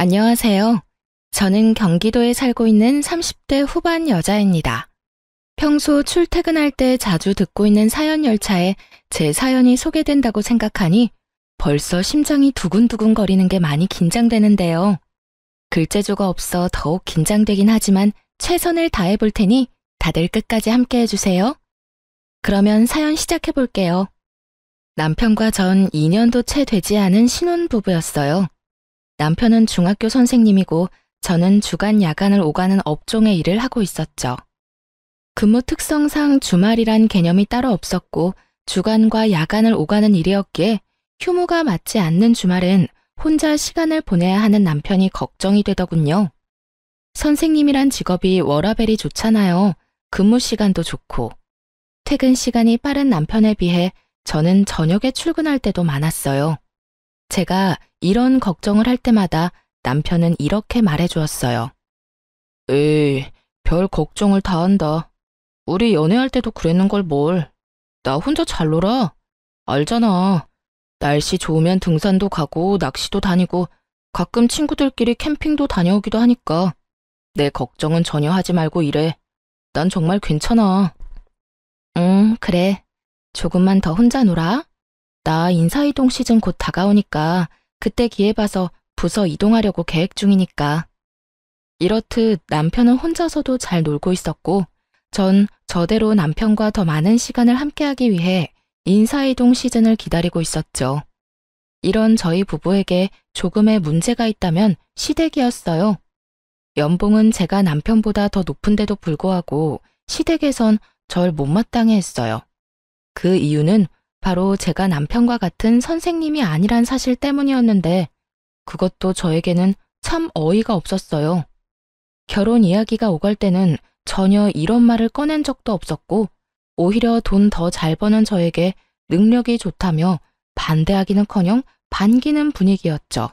안녕하세요. 저는 경기도에 살고 있는 30대 후반 여자입니다. 평소 출퇴근할 때 자주 듣고 있는 사연 열차에 제 사연이 소개된다고 생각하니 벌써 심장이 두근두근 거리는 게 많이 긴장되는데요. 글재주가 없어 더욱 긴장되긴 하지만 최선을 다해 볼 테니 다들 끝까지 함께 해주세요. 그러면 사연 시작해 볼게요. 남편과 전 2년도 채 되지 않은 신혼부부였어요. 남편은 중학교 선생님이고 저는 주간 야간을 오가는 업종의 일을 하고 있었죠. 근무 특성상 주말이란 개념이 따로 없었고 주간과 야간을 오가는 일이었기에 휴무가 맞지 않는 주말엔 혼자 시간을 보내야 하는 남편이 걱정이 되더군요. 선생님이란 직업이 워라밸이 좋잖아요. 근무 시간도 좋고. 퇴근 시간이 빠른 남편에 비해 저는 저녁에 출근할 때도 많았어요. 제가 이런 걱정을 할 때마다 남편은 이렇게 말해주었어요. 에이, 별 걱정을 다 한다. 우리 연애할 때도 그랬는 걸 뭘. 나 혼자 잘 놀아. 알잖아. 날씨 좋으면 등산도 가고 낚시도 다니고 가끔 친구들끼리 캠핑도 다녀오기도 하니까 내 걱정은 전혀 하지 말고 일해. 난 정말 괜찮아. 그래. 조금만 더 혼자 놀아. 나 인사이동 시즌 곧 다가오니까 그때 기회 봐서 부서 이동하려고 계획 중이니까. 이렇듯 남편은 혼자서도 잘 놀고 있었고 전 저대로 남편과 더 많은 시간을 함께하기 위해 인사이동 시즌을 기다리고 있었죠. 이런 저희 부부에게 조금의 문제가 있다면 시댁이었어요. 연봉은 제가 남편보다 더 높은데도 불구하고 시댁에선 절 못마땅해 했어요. 그 이유는 바로 제가 남편과 같은 선생님이 아니란 사실 때문이었는데 그것도 저에게는 참 어이가 없었어요. 결혼 이야기가 오갈 때는 전혀 이런 말을 꺼낸 적도 없었고 오히려 돈 더 잘 버는 저에게 능력이 좋다며 반대하기는커녕 반기는 분위기였죠.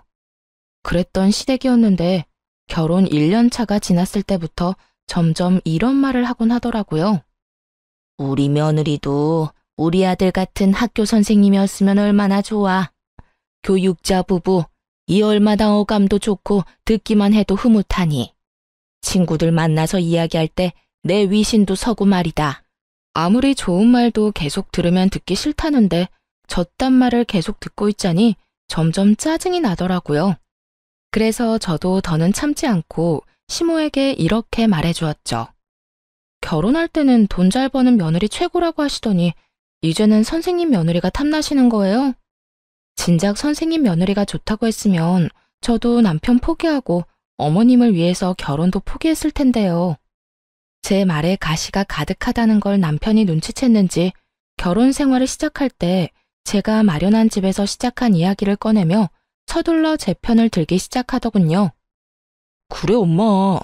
그랬던 시댁이었는데 결혼 1년 차가 지났을 때부터 점점 이런 말을 하곤 하더라고요. 우리 며느리도 우리 아들 같은 학교 선생님이었으면 얼마나 좋아. 교육자 부부, 이 얼마나 어감도 좋고 듣기만 해도 흐뭇하니. 친구들 만나서 이야기할 때 내 위신도 서고 말이다. 아무리 좋은 말도 계속 들으면 듣기 싫다는데 저딴 말을 계속 듣고 있자니 점점 짜증이 나더라고요. 그래서 저도 더는 참지 않고 시모에게 이렇게 말해주었죠. 결혼할 때는 돈 잘 버는 며느리 최고라고 하시더니 이제는 선생님 며느리가 탐나시는 거예요? 진작 선생님 며느리가 좋다고 했으면 저도 남편 포기하고 어머님을 위해서 결혼도 포기했을 텐데요. 제 말에 가시가 가득하다는 걸 남편이 눈치챘는지 결혼 생활을 시작할 때 제가 마련한 집에서 시작한 이야기를 꺼내며 서둘러 제 편을 들기 시작하더군요. 그래 엄마,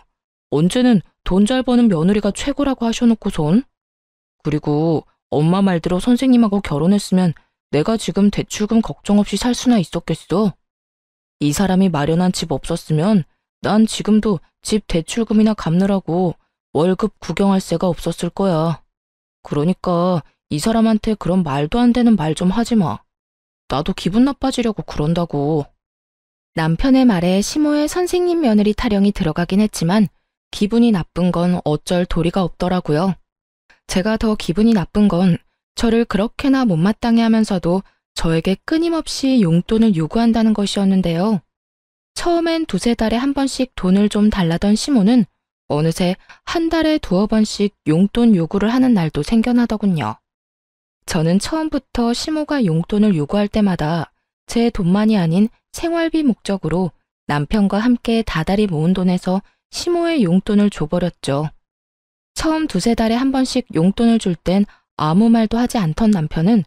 언제는 돈 잘 버는 며느리가 최고라고 하셔놓고선. 그리고 엄마 말대로 선생님하고 결혼했으면 내가 지금 대출금 걱정 없이 살 수나 있었겠어. 이 사람이 마련한 집 없었으면 난 지금도 집 대출금이나 갚느라고 월급 구경할 새가 없었을 거야. 그러니까 이 사람한테 그런 말도 안 되는 말 좀 하지 마. 나도 기분 나빠지려고 그런다고. 남편의 말에 시모의 선생님 며느리 타령이 들어가긴 했지만 기분이 나쁜 건 어쩔 도리가 없더라고요. 제가 더 기분이 나쁜 건 저를 그렇게나 못마땅해 하면서도 저에게 끊임없이 용돈을 요구한다는 것이었는데요. 처음엔 두세 달에 한 번씩 돈을 좀 달라던 시모는 어느새 한 달에 두어 번씩 용돈 요구를 하는 날도 생겨나더군요. 저는 처음부터 시모가 용돈을 요구할 때마다 제 돈만이 아닌 생활비 목적으로 남편과 함께 다달이 모은 돈에서 시모의 용돈을 줘버렸죠. 처음 두세 달에 한 번씩 용돈을 줄 땐 아무 말도 하지 않던 남편은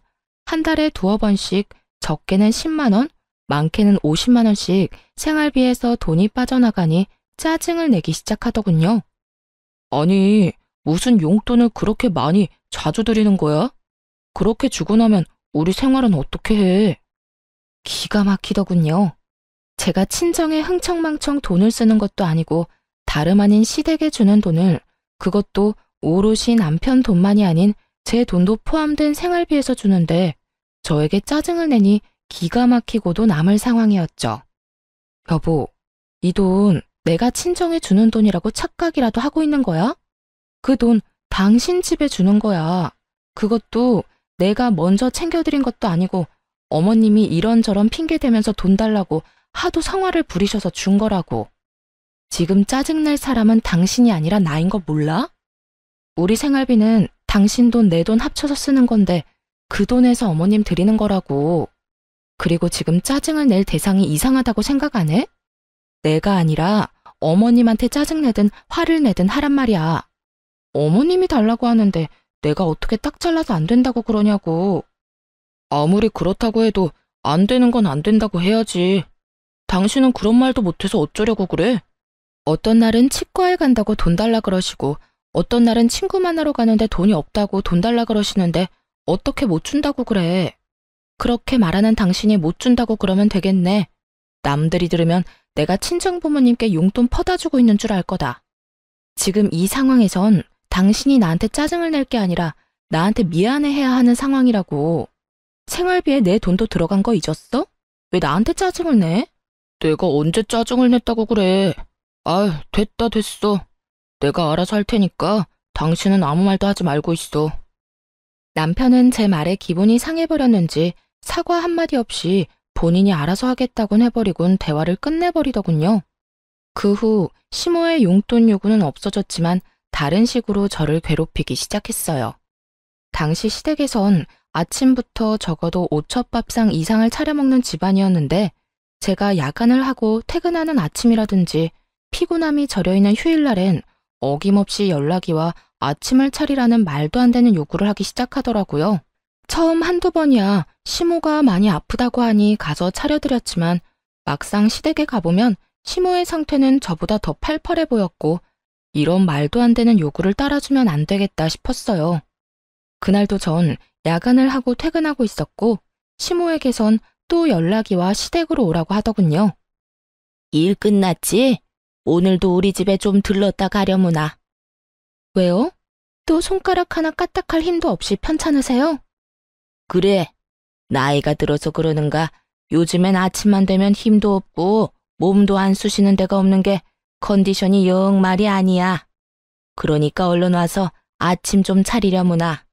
한 달에 두어 번씩 적게는 10만 원, 많게는 50만 원씩 생활비에서 돈이 빠져나가니 짜증을 내기 시작하더군요. 아니, 무슨 용돈을 그렇게 많이 자주 드리는 거야? 그렇게 주고 나면 우리 생활은 어떻게 해? 기가 막히더군요. 제가 친정에 흥청망청 돈을 쓰는 것도 아니고 다름 아닌 시댁에 주는 돈을 그것도 오롯이 남편 돈만이 아닌 제 돈도 포함된 생활비에서 주는데 저에게 짜증을 내니 기가 막히고도 남을 상황이었죠. 여보, 이 돈 내가 친정에 주는 돈이라고 착각이라도 하고 있는 거야? 그 돈 당신 집에 주는 거야. 그것도 내가 먼저 챙겨드린 것도 아니고 어머님이 이런저런 핑계 대면서 돈 달라고 하도 성화를 부리셔서 준 거라고. 지금 짜증낼 사람은 당신이 아니라 나인 거 몰라? 우리 생활비는 당신 돈 내 돈 합쳐서 쓰는 건데 그 돈에서 어머님 드리는 거라고. 그리고 지금 짜증을 낼 대상이 이상하다고 생각 안 해? 내가 아니라 어머님한테 짜증내든 화를 내든 하란 말이야. 어머님이 달라고 하는데 내가 어떻게 딱 잘라서 안 된다고 그러냐고. 아무리 그렇다고 해도 안 되는 건 안 된다고 해야지. 당신은 그런 말도 못해서 어쩌려고 그래? 어떤 날은 치과에 간다고 돈 달라 그러시고 어떤 날은 친구 만나러 가는데 돈이 없다고 돈 달라 그러시는데 어떻게 못 준다고 그래. 그렇게 말하는 당신이 못 준다고 그러면 되겠네. 남들이 들으면 내가 친정부모님께 용돈 퍼다 주고 있는 줄 알 거다. 지금 이 상황에선 당신이 나한테 짜증을 낼 게 아니라 나한테 미안해해야 하는 상황이라고. 생활비에 내 돈도 들어간 거 잊었어? 왜 나한테 짜증을 내? 내가 언제 짜증을 냈다고 그래. 아유, 됐어. 내가 알아서 할 테니까 당신은 아무 말도 하지 말고 있어. 남편은 제 말에 기분이 상해버렸는지 사과 한마디 없이 본인이 알아서 하겠다곤 해버리곤 대화를 끝내버리더군요. 그 후 시모의 용돈 요구는 없어졌지만 다른 식으로 저를 괴롭히기 시작했어요. 당시 시댁에선 아침부터 적어도 5첩밥상 이상을 차려 먹는 집안이었는데 제가 야간을 하고 퇴근하는 아침이라든지 피곤함이 절여있는 휴일날엔 어김없이 연락이 와 아침을 차리라는 말도 안 되는 요구를 하기 시작하더라고요. 처음 한두 번이야 시모가 많이 아프다고 하니 가서 차려드렸지만 막상 시댁에 가보면 시모의 상태는 저보다 더 팔팔해 보였고 이런 말도 안 되는 요구를 따라주면 안 되겠다 싶었어요. 그날도 전 야간을 하고 퇴근하고 있었고 시모에게선 또 연락이 와 시댁으로 오라고 하더군요. 일 끝났지? 오늘도 우리 집에 좀 들렀다 가려무나. 왜요? 또 손가락 하나 까딱할 힘도 없이 편찮으세요? 그래. 나이가 들어서 그러는가 요즘엔 아침만 되면 힘도 없고 몸도 안 쑤시는 데가 없는 게 컨디션이 영 말이 아니야. 그러니까 얼른 와서 아침 좀 차리려무나.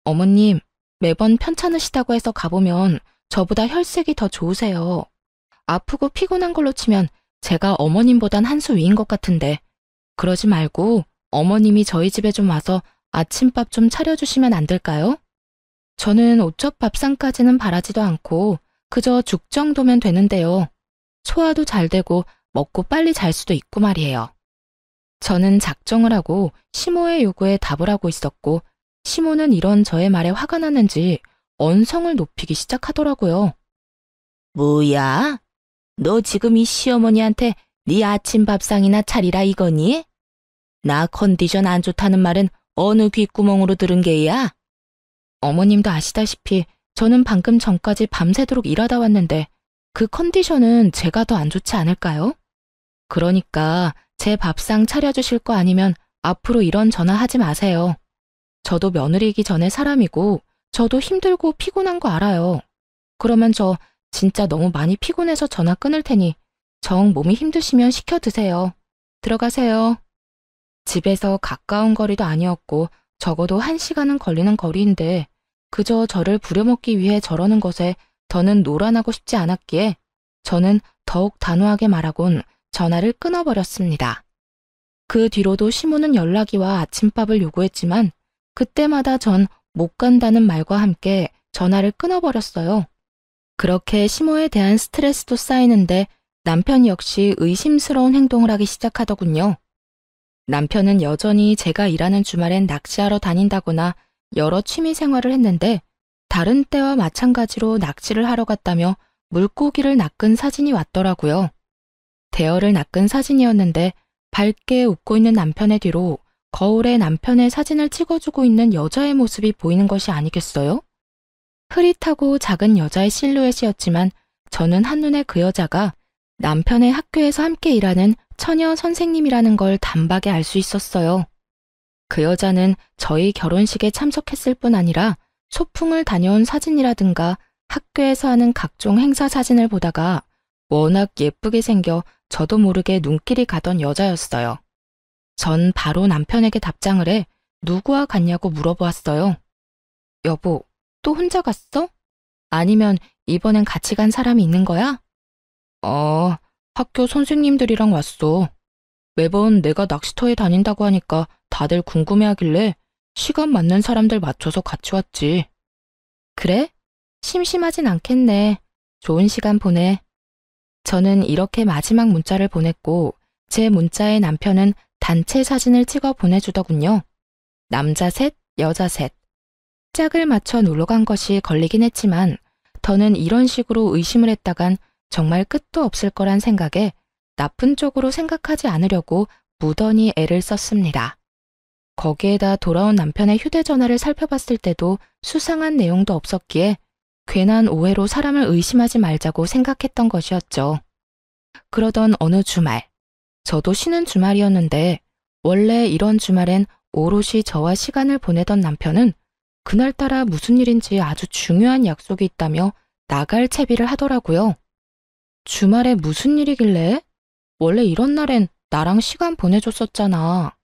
어머님, 매번 편찮으시다고 해서 가보면 저보다 혈색이 더 좋으세요. 아프고 피곤한 걸로 치면 제가 어머님보단 한 수 위인 것 같은데 그러지 말고 어머님이 저희 집에 좀 와서 아침밥 좀 차려주시면 안 될까요? 저는 5첩 밥상까지는 바라지도 않고 그저 죽 정도면 되는데요. 소화도 잘 되고 먹고 빨리 잘 수도 있고 말이에요. 저는 작정을 하고 시모의 요구에 답을 하고 있었고 시모는 이런 저의 말에 화가 났는지 언성을 높이기 시작하더라고요. 뭐야? 너 지금 이 시어머니한테 네 아침 밥상이나 차리라 이거니? 나 컨디션 안 좋다는 말은 어느 귓구멍으로 들은 게야? 어머님도 아시다시피 저는 방금 전까지 밤새도록 일하다 왔는데 그 컨디션은 제가 더 안 좋지 않을까요? 그러니까 제 밥상 차려주실 거 아니면 앞으로 이런 전화 하지 마세요. 저도 며느리이기 전에 사람이고 저도 힘들고 피곤한 거 알아요. 그러면 저 진짜 너무 많이 피곤해서 전화 끊을 테니 정 몸이 힘드시면 시켜 드세요. 들어가세요. 집에서 가까운 거리도 아니었고 적어도 1시간은 걸리는 거리인데 그저 저를 부려먹기 위해 저러는 것에 더는 노란하고 싶지 않았기에 저는 더욱 단호하게 말하곤 전화를 끊어버렸습니다. 그 뒤로도 시모는 연락이 와 아침밥을 요구했지만 그때마다 전 못 간다는 말과 함께 전화를 끊어버렸어요. 그렇게 시모에 대한 스트레스도 쌓이는데 남편 역시 의심스러운 행동을 하기 시작하더군요. 남편은 여전히 제가 일하는 주말엔 낚시하러 다닌다거나 여러 취미 생활을 했는데 다른 때와 마찬가지로 낚시를 하러 갔다며 물고기를 낚은 사진이 왔더라고요. 대어를 낚은 사진이었는데 밝게 웃고 있는 남편의 뒤로 거울에 남편의 사진을 찍어주고 있는 여자의 모습이 보이는 것이 아니겠어요? 흐릿하고 작은 여자의 실루엣이었지만 저는 한눈에 그 여자가 남편의 학교에서 함께 일하는 처녀 선생님이라는 걸 단박에 알 수 있었어요. 그 여자는 저희 결혼식에 참석했을 뿐 아니라 소풍을 다녀온 사진이라든가 학교에서 하는 각종 행사 사진을 보다가 워낙 예쁘게 생겨 저도 모르게 눈길이 가던 여자였어요. 전 바로 남편에게 답장을 해 누구와 갔냐고 물어보았어요. 여보, 또 혼자 갔어? 아니면 이번엔 같이 간 사람이 있는 거야? 학교 선생님들이랑 왔어. 매번 내가 낚시터에 다닌다고 하니까 다들 궁금해하길래 시간 맞는 사람들 맞춰서 같이 왔지. 그래? 심심하진 않겠네. 좋은 시간 보내. 저는 이렇게 마지막 문자를 보냈고 제 문자에 남편은 단체 사진을 찍어 보내주더군요. 남자 셋, 여자 셋. 짝을 맞춰 놀러 간 것이 걸리긴 했지만 더는 이런 식으로 의심을 했다간 정말 끝도 없을 거란 생각에 나쁜 쪽으로 생각하지 않으려고 무던히 애를 썼습니다. 거기에다 돌아온 남편의 휴대전화를 살펴봤을 때도 수상한 내용도 없었기에 괜한 오해로 사람을 의심하지 말자고 생각했던 것이었죠. 그러던 어느 주말, 저도 쉬는 주말이었는데 원래 이런 주말엔 오롯이 저와 시간을 보내던 남편은 그날따라 무슨 일인지 아주 중요한 약속이 있다며 나갈 채비를 하더라고요. 주말에 무슨 일이길래? 원래 이런 날엔 나랑 시간 보내줬었잖아.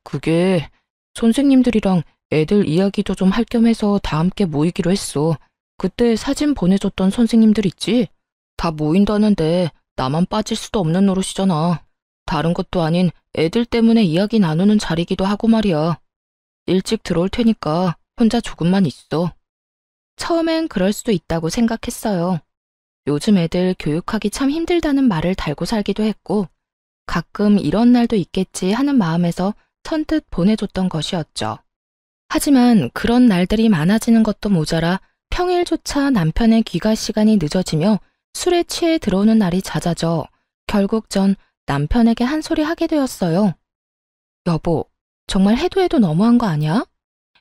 그게 선생님들이랑 애들 이야기도 좀 할 겸 해서 다 함께 모이기로 했어. 그때 사진 보내줬던 선생님들 있지? 다 모인다는데 나만 빠질 수도 없는 노릇이잖아. 다른 것도 아닌 애들 때문에 이야기 나누는 자리기도 하고 말이야. 일찍 들어올 테니까 혼자 조금만 있어. 처음엔 그럴 수도 있다고 생각했어요. 요즘 애들 교육하기 참 힘들다는 말을 달고 살기도 했고 가끔 이런 날도 있겠지 하는 마음에서 선뜻 보내줬던 것이었죠. 하지만 그런 날들이 많아지는 것도 모자라 평일조차 남편의 귀가 시간이 늦어지며 술에 취해 들어오는 날이 잦아져 결국 전 남편에게 한 소리 하게 되었어요. 여보, 정말 해도 해도 너무한 거 아니야?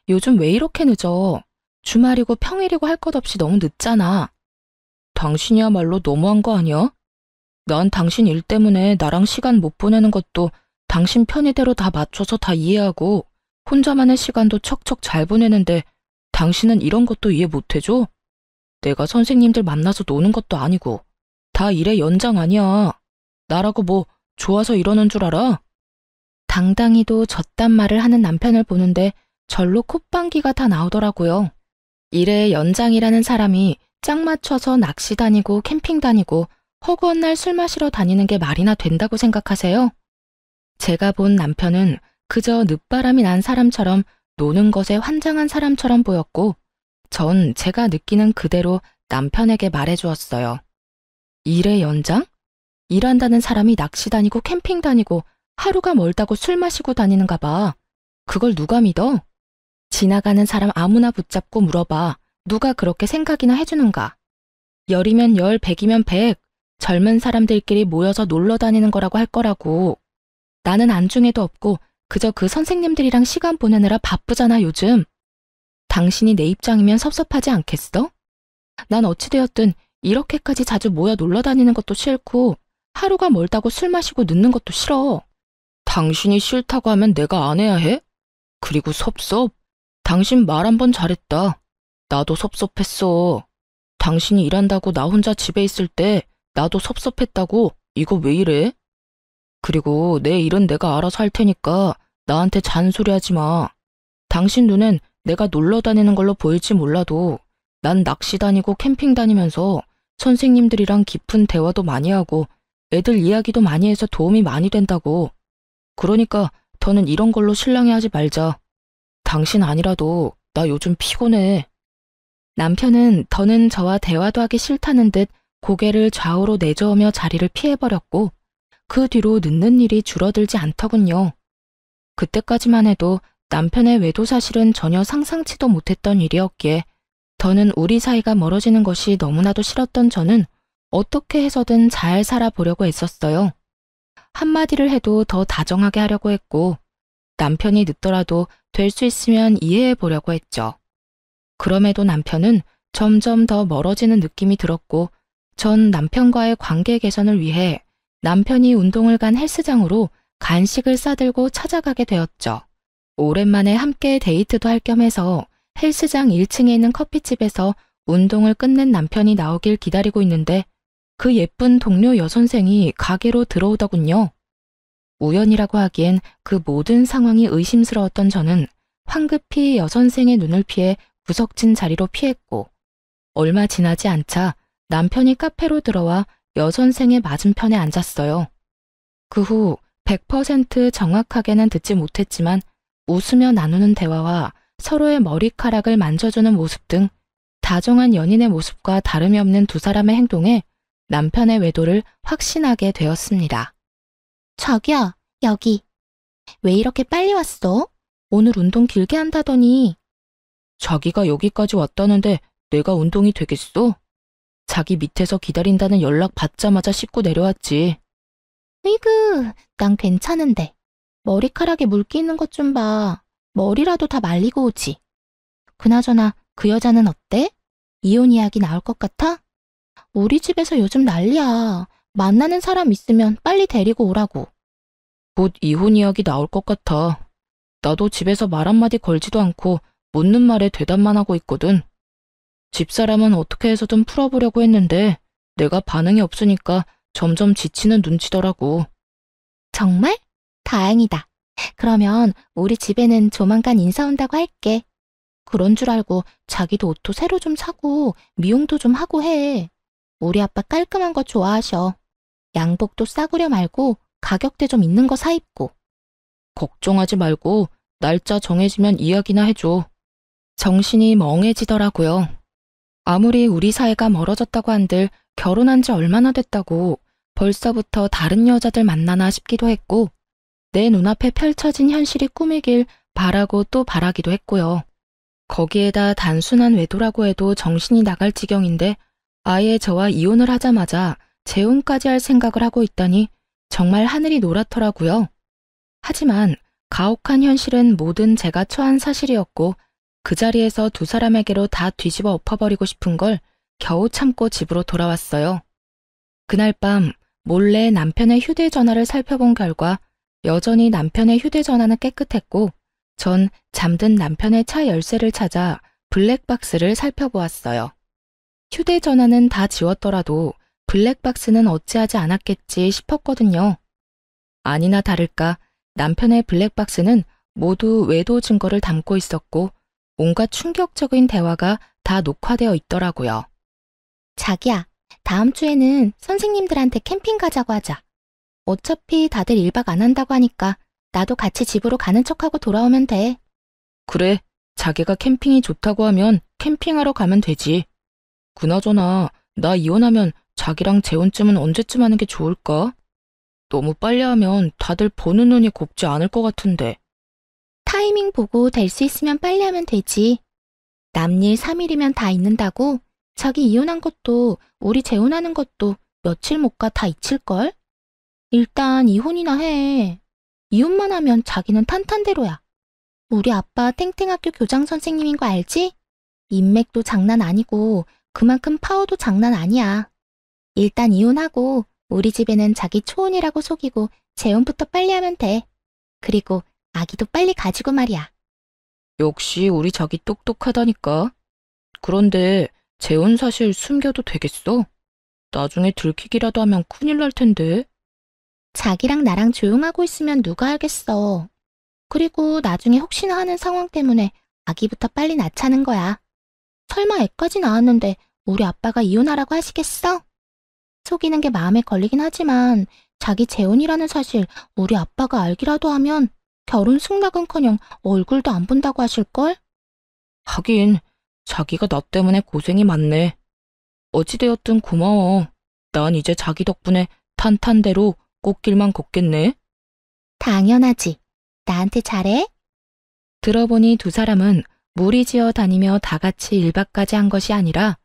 요즘 왜 이렇게 늦어? 주말이고 평일이고 할 것 없이 너무 늦잖아. 당신이야말로 너무한 거 아니야? 난 당신 일 때문에 나랑 시간 못 보내는 것도 당신 편의대로 다 맞춰서 다 이해하고 혼자만의 시간도 척척 잘 보내는데 당신은 이런 것도 이해 못 해줘? 내가 선생님들 만나서 노는 것도 아니고 다 일의 연장 아니야. 나라고 뭐 좋아서 이러는 줄 알아? 당당히도 저딴 말을 하는 남편을 보는데 절로 콧방귀가 다 나오더라고요. 일의 연장이라는 사람이 짝 맞춰서 낚시 다니고 캠핑 다니고 허구한 날 술 마시러 다니는 게 말이나 된다고 생각하세요? 제가 본 남편은 그저 늦바람이 난 사람처럼 노는 것에 환장한 사람처럼 보였고 전 제가 느끼는 그대로 남편에게 말해주었어요. 일의 연장? 일한다는 사람이 낚시 다니고 캠핑 다니고 하루가 멀다고 술 마시고 다니는가 봐. 그걸 누가 믿어? 지나가는 사람 아무나 붙잡고 물어봐. 누가 그렇게 생각이나 해주는가? 열이면 열, 백이면 백. 젊은 사람들끼리 모여서 놀러 다니는 거라고 할 거라고. 나는 안중에도 없고 그저 그 선생님들이랑 시간 보내느라 바쁘잖아 요즘. 당신이 내 입장이면 섭섭하지 않겠어? 난 어찌되었든 이렇게까지 자주 모여 놀러 다니는 것도 싫고 하루가 멀다고 술 마시고 늦는 것도 싫어. 당신이 싫다고 하면 내가 안 해야 해? 그리고 섭섭? 당신 말 한 번 잘했다. 나도 섭섭했어. 당신이 일한다고 나 혼자 집에 있을 때 나도 섭섭했다고. 이거 왜 이래? 그리고 내 일은 내가 알아서 할 테니까 나한테 잔소리하지 마. 당신 눈엔 내가 놀러 다니는 걸로 보일지 몰라도 난 낚시 다니고 캠핑 다니면서 선생님들이랑 깊은 대화도 많이 하고 애들 이야기도 많이 해서 도움이 많이 된다고. 그러니까 더는 이런 걸로 실랑이하지 말자. 당신 아니라도 나 요즘 피곤해. 남편은 더는 저와 대화도 하기 싫다는 듯 고개를 좌우로 내저으며 자리를 피해버렸고 그 뒤로 늦는 일이 줄어들지 않더군요. 그때까지만 해도 남편의 외도 사실은 전혀 상상치도 못했던 일이었기에 더는 우리 사이가 멀어지는 것이 너무나도 싫었던 저는 어떻게 해서든 잘 살아보려고 애썼어요. 한마디를 해도 더 다정하게 하려고 했고 남편이 늦더라도 될 수 있으면 이해해 보려고 했죠. 그럼에도 남편은 점점 더 멀어지는 느낌이 들었고 전 남편과의 관계 개선을 위해 남편이 운동을 간 헬스장으로 간식을 싸들고 찾아가게 되었죠. 오랜만에 함께 데이트도 할 겸 해서 헬스장 1층에 있는 커피집에서 운동을 끝낸 남편이 나오길 기다리고 있는데 그 예쁜 동료 여선생이 가게로 들어오더군요. 우연이라고 하기엔 그 모든 상황이 의심스러웠던 저는 황급히 여선생의 눈을 피해 구석진 자리로 피했고, 얼마 지나지 않자 남편이 카페로 들어와 여선생의 맞은편에 앉았어요. 그 후 100% 정확하게는 듣지 못했지만 웃으며 나누는 대화와 서로의 머리카락을 만져주는 모습 등 다정한 연인의 모습과 다름이 없는 두 사람의 행동에 남편의 외도를 확신하게 되었습니다. 자기야, 여기. 왜 이렇게 빨리 왔어? 오늘 운동 길게 한다더니. 자기가 여기까지 왔다는데 내가 운동이 되겠어? 자기 밑에서 기다린다는 연락 받자마자 씻고 내려왔지. 으이그, 난 괜찮은데. 머리카락에 물기 있는 것 좀 봐. 머리라도 다 말리고 오지. 그나저나 그 여자는 어때? 이혼 이야기 나올 것 같아? 우리 집에서 요즘 난리야. 만나는 사람 있으면 빨리 데리고 오라고. 곧 이혼 이야기 나올 것 같아. 나도 집에서 말 한마디 걸지도 않고 묻는 말에 대답만 하고 있거든. 집사람은 어떻게 해서든 풀어보려고 했는데 내가 반응이 없으니까 점점 지치는 눈치더라고. 정말? 다행이다. 그러면 우리 집에는 조만간 인사 온다고 할게. 그런 줄 알고 자기도 옷도 새로 좀 사고 미용도 좀 하고 해. 우리 아빠 깔끔한 거 좋아하셔. 양복도 싸구려 말고 가격대 좀 있는 거 사 입고. 걱정하지 말고 날짜 정해지면 이야기나 해줘. 정신이 멍해지더라고요. 아무리 우리 사이가 멀어졌다고 한들 결혼한 지 얼마나 됐다고 벌써부터 다른 여자들 만나나 싶기도 했고, 내 눈앞에 펼쳐진 현실이 꿈이길 바라고 또 바라기도 했고요. 거기에다 단순한 외도라고 해도 정신이 나갈 지경인데 아예 저와 이혼을 하자마자 재혼까지 할 생각을 하고 있다니 정말 하늘이 노랗더라고요. 하지만 가혹한 현실은 모든 제가 처한 사실이었고, 그 자리에서 두 사람에게로 다 뒤집어 엎어버리고 싶은 걸 겨우 참고 집으로 돌아왔어요. 그날 밤 몰래 남편의 휴대전화를 살펴본 결과 여전히 남편의 휴대전화는 깨끗했고, 전 잠든 남편의 차 열쇠를 찾아 블랙박스를 살펴보았어요. 휴대전화는 다 지웠더라도 블랙박스는 어찌하지 않았겠지 싶었거든요. 아니나 다를까 남편의 블랙박스는 모두 외도 증거를 담고 있었고, 온갖 충격적인 대화가 다 녹화되어 있더라고요. 자기야, 다음 주에는 선생님들한테 캠핑 가자고 하자. 어차피 다들 1박 안 한다고 하니까 나도 같이 집으로 가는 척하고 돌아오면 돼. 그래, 자기가 캠핑이 좋다고 하면 캠핑하러 가면 되지. 그나저나 나 이혼하면 자기랑 재혼쯤은 언제쯤 하는 게 좋을까? 너무 빨리 하면 다들 보는 눈이 곱지 않을 것 같은데. 타이밍 보고 될 수 있으면 빨리 하면 되지. 남일 3일이면 다 잊는다고? 자기 이혼한 것도 우리 재혼하는 것도 며칠 못 가 다 잊힐걸? 일단 이혼이나 해. 이혼만 하면 자기는 탄탄대로야. 우리 아빠 땡땡학교 교장 선생님인 거 알지? 인맥도 장난 아니고 그만큼 파워도 장난 아니야. 일단 이혼하고 우리 집에는 자기 초혼이라고 속이고 재혼부터 빨리 하면 돼. 그리고 아기도 빨리 가지고 말이야. 역시 우리 자기 똑똑하다니까. 그런데 재혼 사실 숨겨도 되겠어? 나중에 들키기라도 하면 큰일 날 텐데. 자기랑 나랑 조용하고 있으면 누가 알겠어. 그리고 나중에 혹시나 하는 상황 때문에 아기부터 빨리 낳자는 거야. 설마 애까지 낳았는데 우리 아빠가 이혼하라고 하시겠어? 속이는 게 마음에 걸리긴 하지만 자기 재혼이라는 사실 우리 아빠가 알기라도 하면 결혼 승낙은커녕 얼굴도 안 본다고 하실걸? 하긴 자기가 나 때문에 고생이 많네. 어찌되었든 고마워. 난 이제 자기 덕분에 탄탄대로 꽃길만 걷겠네. 당연하지. 나한테 잘해? 들어보니 두 사람은 무리지어 다니며 다 같이 1박까지 한 것이 아니라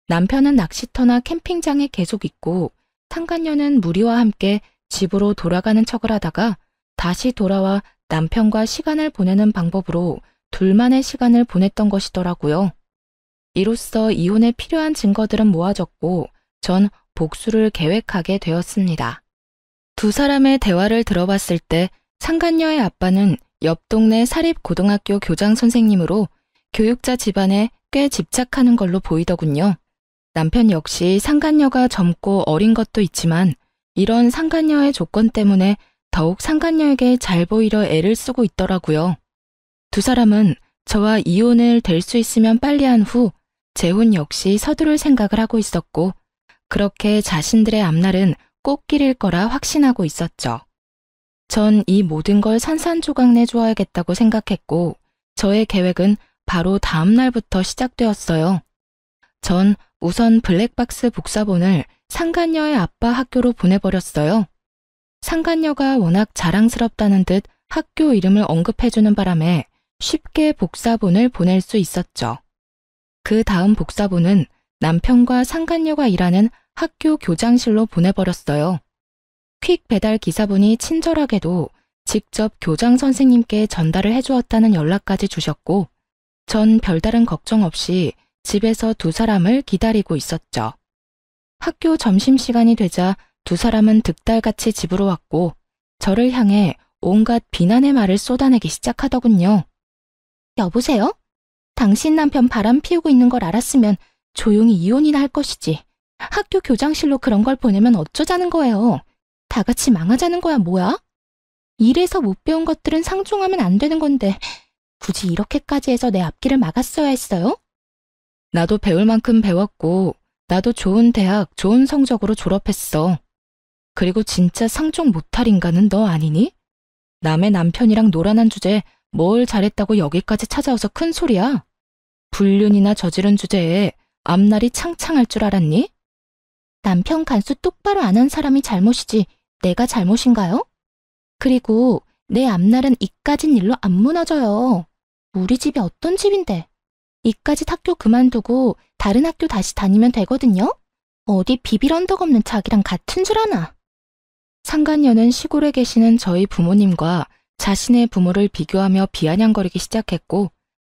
남편은 낚시터나 캠핑장에 계속 있고 상간녀는 무리와 함께 집으로 돌아가는 척을 하다가 다시 돌아와 남편과 시간을 보내는 방법으로 둘만의 시간을 보냈던 것이더라고요. 이로써 이혼에 필요한 증거들은 모아졌고 전 복수를 계획하게 되었습니다. 두 사람의 대화를 들어봤을 때 상간녀의 아빠는 옆 동네 사립고등학교 교장 선생님으로 교육자 집안에 꽤 집착하는 걸로 보이더군요. 남편 역시 상간녀가 젊고 어린 것도 있지만 이런 상간녀의 조건 때문에 더욱 상간녀에게 잘 보이려 애를 쓰고 있더라고요. 두 사람은 저와 이혼을 될 수 있으면 빨리 한 후 재혼 역시 서두를 생각을 하고 있었고 그렇게 자신들의 앞날은 꽃길일 거라 확신하고 있었죠. 전 이 모든 걸 산산조각 내주어야겠다고 생각했고 저의 계획은 바로 다음 날부터 시작되었어요. 전 우선 블랙박스 복사본을 상간녀의 아빠 학교로 보내버렸어요. 상간녀가 워낙 자랑스럽다는 듯 학교 이름을 언급해주는 바람에 쉽게 복사본을 보낼 수 있었죠. 그 다음 복사본은 남편과 상간녀가 일하는 학교 교장실로 보내버렸어요. 퀵 배달 기사분이 친절하게도 직접 교장 선생님께 전달을 해주었다는 연락까지 주셨고 전 별다른 걱정 없이 집에서 두 사람을 기다리고 있었죠. 학교 점심시간이 되자 두 사람은 득달같이 집으로 왔고 저를 향해 온갖 비난의 말을 쏟아내기 시작하더군요. 여보세요? 당신 남편 바람 피우고 있는 걸 알았으면 조용히 이혼이나 할 것이지. 학교 교장실로 그런 걸 보내면 어쩌자는 거예요. 다 같이 망하자는 거야 뭐야? 일에서 못 배운 것들은 상종하면 안 되는 건데 굳이 이렇게까지 해서 내 앞길을 막았어야 했어요? 나도 배울 만큼 배웠고 나도 좋은 대학, 좋은 성적으로 졸업했어. 그리고 진짜 상종 못할 인간은 너 아니니? 남의 남편이랑 노란한 주제에 뭘 잘했다고 여기까지 찾아와서 큰 소리야? 불륜이나 저지른 주제에 앞날이 창창할 줄 알았니? 남편 간수 똑바로 안 한 사람이 잘못이지 내가 잘못인가요? 그리고 내 앞날은 이까진 일로 안 무너져요. 우리 집이 어떤 집인데. 이까짓 학교 그만두고 다른 학교 다시 다니면 되거든요? 어디 비빌 언덕 없는 자기랑 같은 줄 아나. 상간녀는 시골에 계시는 저희 부모님과 자신의 부모를 비교하며 비아냥거리기 시작했고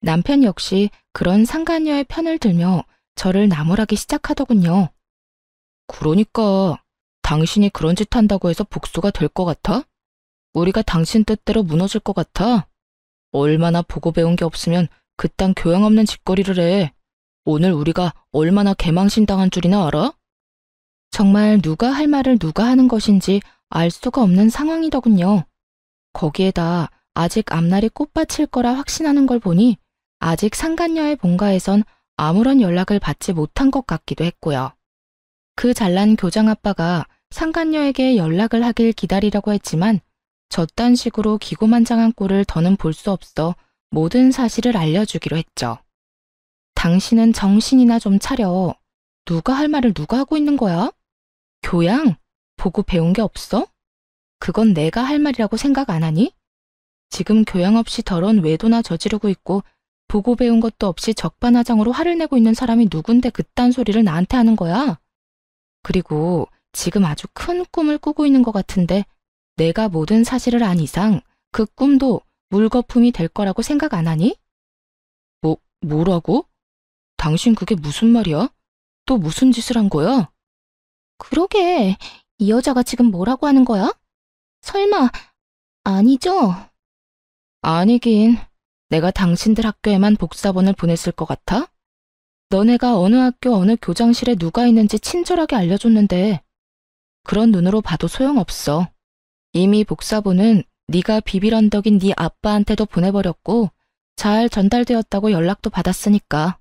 남편 역시 그런 상간녀의 편을 들며 저를 나무라기 시작하더군요. 그러니까 당신이 그런 짓 한다고 해서 복수가 될 것 같아? 우리가 당신 뜻대로 무너질 것 같아? 얼마나 보고 배운 게 없으면 그딴 교양 없는 짓거리를 해. 오늘 우리가 얼마나 개망신당한 줄이나 알아? 정말 누가 할 말을 누가 하는 것인지 알 수가 없는 상황이더군요. 거기에다 아직 앞날이 꽃밭일 거라 확신하는 걸 보니 아직 상간녀의 본가에선 아무런 연락을 받지 못한 것 같기도 했고요. 그 잘난 교장 아빠가 상간녀에게 연락을 하길 기다리려고 했지만 저딴 식으로 기고만장한 꼴을 더는 볼 수 없어 모든 사실을 알려주기로 했죠. 당신은 정신이나 좀 차려. 누가 할 말을 누가 하고 있는 거야? 교양? 보고 배운 게 없어? 그건 내가 할 말이라고 생각 안 하니? 지금 교양 없이 더러운 외도나 저지르고 있고 보고 배운 것도 없이 적반하장으로 화를 내고 있는 사람이 누군데 그딴 소리를 나한테 하는 거야? 그리고 지금 아주 큰 꿈을 꾸고 있는 것 같은데 내가 모든 사실을 안 이상 그 꿈도 물거품이 될 거라고 생각 안 하니? 뭐라고? 당신 그게 무슨 말이야? 또 무슨 짓을 한 거야? 그러게, 이 여자가 지금 뭐라고 하는 거야? 설마, 아니죠? 아니긴, 내가 당신들 학교에만 복사본을 보냈을 것 같아? 너네가 어느 학교 어느 교장실에 누가 있는지 친절하게 알려줬는데 그런 눈으로 봐도 소용없어. 이미 복사본은 네가 비빌 언덕인 네 아빠한테도 보내버렸고 잘 전달되었다고 연락도 받았으니까.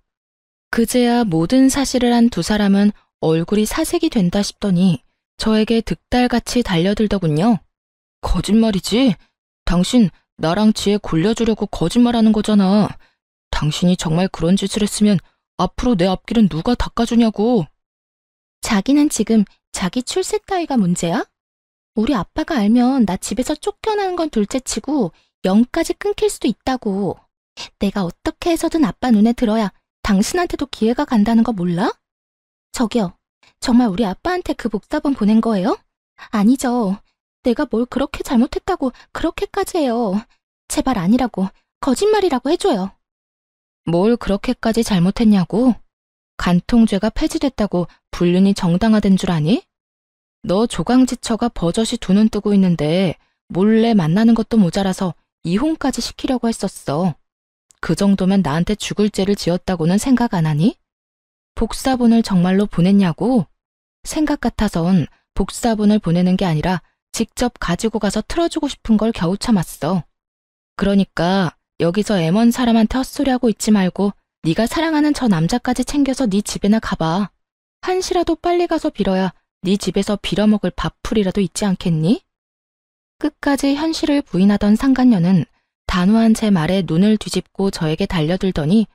그제야 모든 사실을 한 두 사람은 얼굴이 사색이 된다 싶더니 저에게 득달같이 달려들더군요. 거짓말이지? 당신 나랑 지혜 골려주려고 거짓말하는 거잖아. 당신이 정말 그런 짓을 했으면 앞으로 내 앞길은 누가 닦아주냐고. 자기는 지금 자기 출세 따위가 문제야? 우리 아빠가 알면 나 집에서 쫓겨나는 건 둘째치고 영까지 끊길 수도 있다고. 내가 어떻게 해서든 아빠 눈에 들어야 당신한테도 기회가 간다는 거 몰라? 저기요, 정말 우리 아빠한테 그 복사본 보낸 거예요? 아니죠. 내가 뭘 그렇게 잘못했다고 그렇게까지 해요. 제발 아니라고, 거짓말이라고 해줘요. 뭘 그렇게까지 잘못했냐고? 간통죄가 폐지됐다고 불륜이 정당화된 줄 아니? 너 조강지처가 버젓이 두 눈 뜨고 있는데 몰래 만나는 것도 모자라서 이혼까지 시키려고 했었어. 그 정도면 나한테 죽을 죄를 지었다고는 생각 안 하니? 복사본을 정말로 보냈냐고? 생각 같아선 복사본을 보내는 게 아니라 직접 가지고 가서 틀어주고 싶은 걸 겨우 참았어. 그러니까 여기서 M1 사람한테 헛소리하고 있지 말고 네가 사랑하는 저 남자까지 챙겨서 네 집에나 가봐. 한시라도 빨리 가서 빌어야 네 집에서 빌어먹을 밥풀이라도 있지 않겠니? 끝까지 현실을 부인하던 상간녀는 단호한 제 말에 눈을 뒤집고 저에게 달려들더니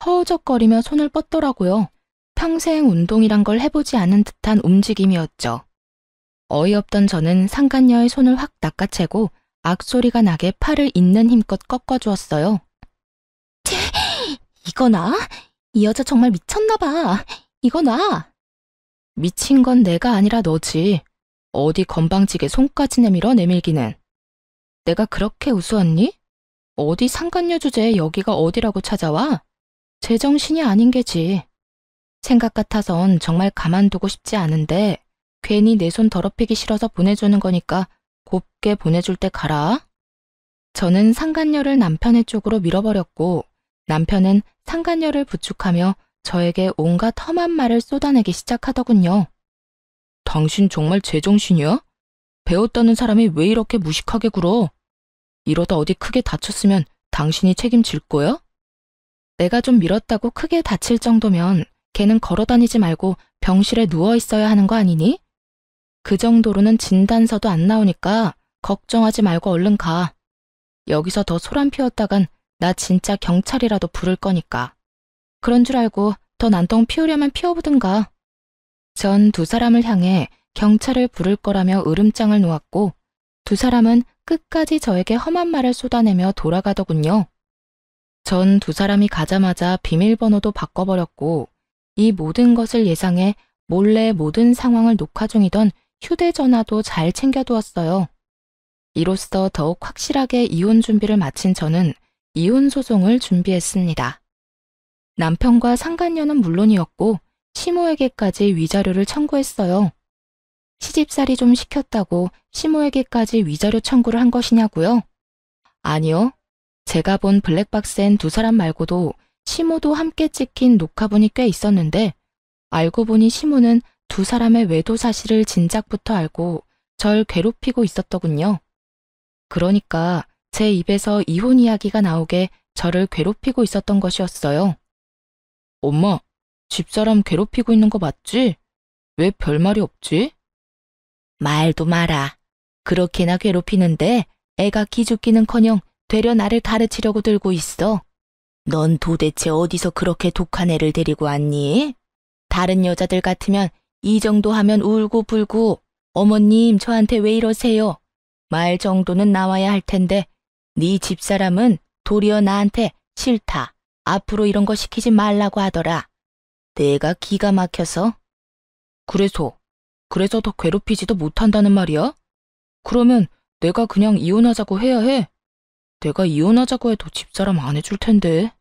허우적거리며 손을 뻗더라고요. 평생 운동이란 걸 해보지 않은 듯한 움직임이었죠. 어이없던 저는 상간녀의 손을 확 낚아채고 악소리가 나게 팔을 있는 힘껏 꺾어주었어요. 이거 나? 이 여자 정말 미쳤나 봐. 이거 나? 미친 건 내가 아니라 너지. 어디 건방지게 손까지 내밀어 내밀기는. 내가 그렇게 우스웠니? 어디 상간녀 주제에 여기가 어디라고 찾아와? 제정신이 아닌 게지. 생각 같아선 정말 가만두고 싶지 않은데 괜히 내 손 더럽히기 싫어서 보내주는 거니까 곱게 보내줄 때 가라. 저는 상간녀를 남편의 쪽으로 밀어버렸고 남편은 상간녀를 부축하며 저에게 온갖 험한 말을 쏟아내기 시작하더군요. 당신 정말 제정신이야? 배웠다는 사람이 왜 이렇게 무식하게 굴어? 이러다 어디 크게 다쳤으면 당신이 책임질 거야? 내가 좀 밀었다고 크게 다칠 정도면 걔는 걸어다니지 말고 병실에 누워 있어야 하는 거 아니니? 그 정도로는 진단서도 안 나오니까 걱정하지 말고 얼른 가. 여기서 더 소란 피웠다간 나 진짜 경찰이라도 부를 거니까. 그런 줄 알고 더 난동 피우려면 피워보든가. 전 두 사람을 향해 경찰을 부를 거라며 으름장을 놓았고 두 사람은 끝까지 저에게 험한 말을 쏟아내며 돌아가더군요. 전 두 사람이 가자마자 비밀번호도 바꿔버렸고 이 모든 것을 예상해 몰래 모든 상황을 녹화 중이던 휴대전화도 잘 챙겨두었어요. 이로써 더욱 확실하게 이혼 준비를 마친 저는 이혼 소송을 준비했습니다. 남편과 상간녀는 물론이었고 시모에게까지 위자료를 청구했어요. 시집살이 좀 시켰다고 시모에게까지 위자료 청구를 한 것이냐고요? 아니요. 제가 본 블랙박스엔 두 사람 말고도 시모도 함께 찍힌 녹화본이 꽤 있었는데 알고 보니 시모는 두 사람의 외도 사실을 진작부터 알고 절 괴롭히고 있었더군요. 그러니까 제 입에서 이혼 이야기가 나오게 저를 괴롭히고 있었던 것이었어요. 엄마, 집사람 괴롭히고 있는 거 맞지? 왜 별말이 없지? 말도 마라. 그렇게나 괴롭히는데 애가 기죽기는커녕 되려 나를 가르치려고 들고 있어. 넌 도대체 어디서 그렇게 독한 애를 데리고 왔니? 다른 여자들 같으면 이 정도 하면 울고불고 어머님 저한테 왜 이러세요? 말 정도는 나와야 할 텐데 네 집사람은 도리어 나한테 싫다. 앞으로 이런 거 시키지 말라고 하더라. 내가 기가 막혀서. 그래서 더 괴롭히지도 못한다는 말이야? 그러면 내가 그냥 이혼하자고 해야 해? 내가 이혼하자고 해도 집사람 안 해줄 텐데.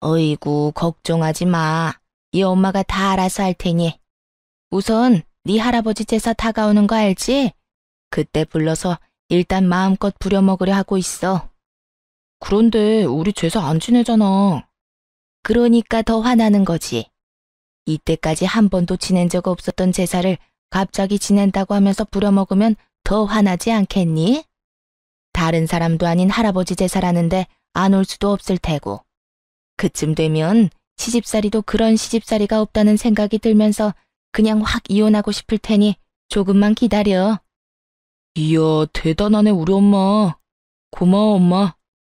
어이구 걱정하지 마. 이 엄마가 다 알아서 할 테니. 우선 네 할아버지 제사 다가오는 거 알지? 그때 불러서 일단 마음껏 부려먹으려 하고 있어. 그런데 우리 제사 안 지내잖아. 그러니까 더 화나는 거지. 이때까지 한 번도 지낸 적 없었던 제사를 갑자기 지낸다고 하면서 부려먹으면 더 화나지 않겠니? 다른 사람도 아닌 할아버지 제사라는데 안 올 수도 없을 테고. 그쯤 되면 시집살이도 그런 시집살이가 없다는 생각이 들면서 그냥 확 이혼하고 싶을 테니 조금만 기다려. 이야, 대단하네 우리 엄마. 고마워 엄마.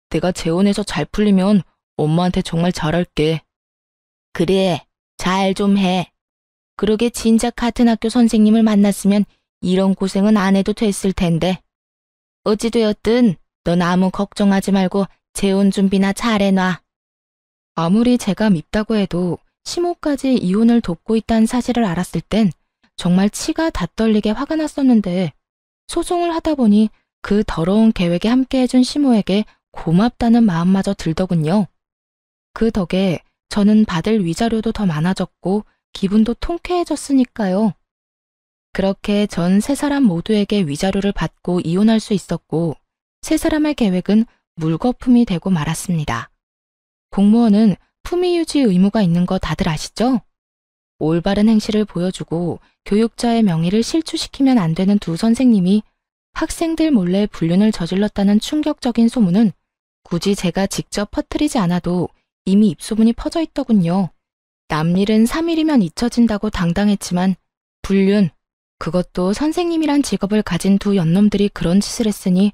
내가 재혼해서 잘 풀리면 엄마한테 정말 잘할게. 그래, 잘 좀 해. 그러게 진작 같은 학교 선생님을 만났으면 이런 고생은 안 해도 됐을 텐데. 어찌되었든 넌 아무 걱정하지 말고 재혼 준비나 잘 해놔. 아무리 제가 밉다고 해도 시모까지 이혼을 돕고 있다는 사실을 알았을 땐 정말 치가 다 떨리게 화가 났었는데 소송을 하다 보니 그 더러운 계획에 함께해준 시모에게 고맙다는 마음마저 들더군요. 그 덕에 저는 받을 위자료도 더 많아졌고 기분도 통쾌해졌으니까요. 그렇게 전 세 사람 모두에게 위자료를 받고 이혼할 수 있었고 세 사람의 계획은 물거품이 되고 말았습니다. 공무원은 품위 유지 의무가 있는 거 다들 아시죠? 올바른 행실을 보여주고 교육자의 명예를 실추시키면 안 되는 두 선생님이 학생들 몰래 불륜을 저질렀다는 충격적인 소문은 굳이 제가 직접 퍼뜨리지 않아도 이미 입소문이 퍼져 있더군요. 남일은 3일이면 잊혀진다고 당당했지만 불륜, 그것도 선생님이란 직업을 가진 두 연놈들이 그런 짓을 했으니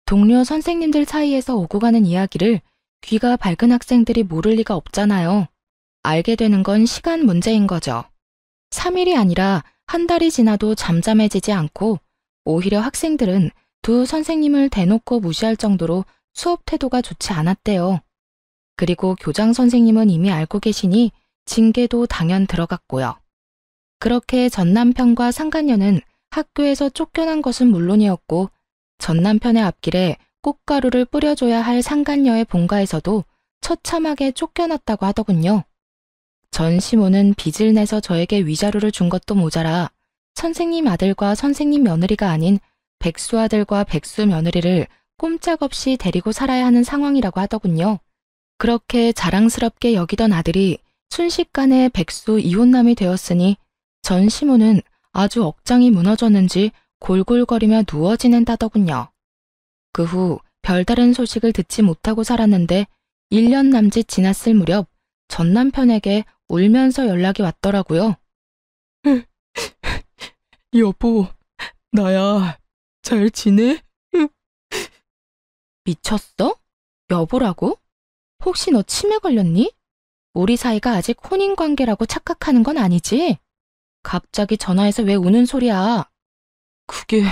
동료 선생님들 사이에서 오고 가는 이야기를 귀가 밝은 학생들이 모를 리가 없잖아요. 알게 되는 건 시간 문제인 거죠. 3일이 아니라 한 달이 지나도 잠잠해지지 않고 오히려 학생들은 두 선생님을 대놓고 무시할 정도로 수업 태도가 좋지 않았대요. 그리고 교장 선생님은 이미 알고 계시니 징계도 당연 들어갔고요. 그렇게 전 남편과 상간녀는 학교에서 쫓겨난 것은 물론이었고 전 남편의 앞길에 꽃가루를 뿌려줘야 할 상간녀의 본가에서도 처참하게 쫓겨났다고 하더군요. 전 시모는 빚을 내서 저에게 위자료를 준 것도 모자라 선생님 아들과 선생님 며느리가 아닌 백수 아들과 백수 며느리를 꼼짝없이 데리고 살아야 하는 상황이라고 하더군요. 그렇게 자랑스럽게 여기던 아들이 순식간에 백수 이혼남이 되었으니 전 시모는 아주 억장이 무너졌는지 골골거리며 누워 지낸다더군요. 그 후 별다른 소식을 듣지 못하고 살았는데 1년 남짓 지났을 무렵 전 남편에게 울면서 연락이 왔더라고요. 여보, 나야. 잘 지내? 미쳤어? 여보라고? 혹시 너 치매 걸렸니? 우리 사이가 아직 혼인관계라고 착각하는 건 아니지? 갑자기 전화해서 왜 우는 소리야? 그게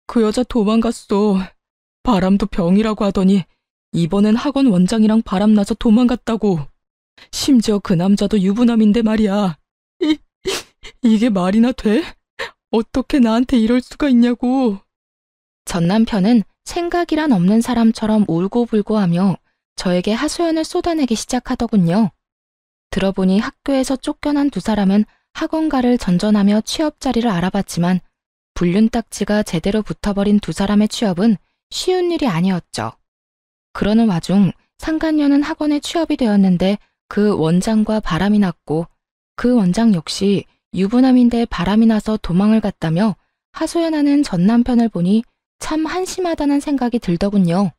그 여자 도망갔어. 바람도 병이라고 하더니 이번엔 학원 원장이랑 바람나서 도망갔다고. 심지어 그 남자도 유부남인데 말이야. 이게 말이나 돼? 어떻게 나한테 이럴 수가 있냐고. 전 남편은 생각이란 없는 사람처럼 울고불고하며 저에게 하소연을 쏟아내기 시작하더군요. 들어보니 학교에서 쫓겨난 두 사람은 학원가를 전전하며 취업 자리를 알아봤지만 불륜 딱지가 제대로 붙어버린 두 사람의 취업은 쉬운 일이 아니었죠. 그러는 와중 상간녀는 학원에 취업이 되었는데 그 원장과 바람이 났고 그 원장 역시 유부남인데 바람이 나서 도망을 갔다며 하소연하는 전 남편을 보니 참 한심하다는 생각이 들더군요.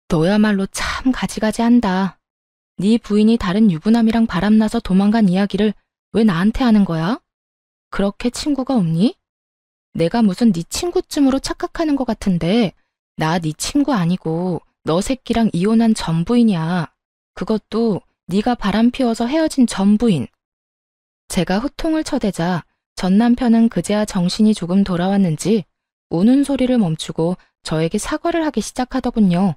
너야말로 참 가지가지한다. 네 부인이 다른 유부남이랑 바람나서 도망간 이야기를 왜 나한테 하는 거야? 그렇게 친구가 없니? 내가 무슨 네 친구쯤으로 착각하는 것 같은데 나 네 친구 아니고 너 새끼랑 이혼한 전 부인이야. 그것도 네가 바람 피워서 헤어진 전 부인. 제가 호통을 쳐대자 전 남편은 그제야 정신이 조금 돌아왔는지 우는 소리를 멈추고 저에게 사과를 하기 시작하더군요.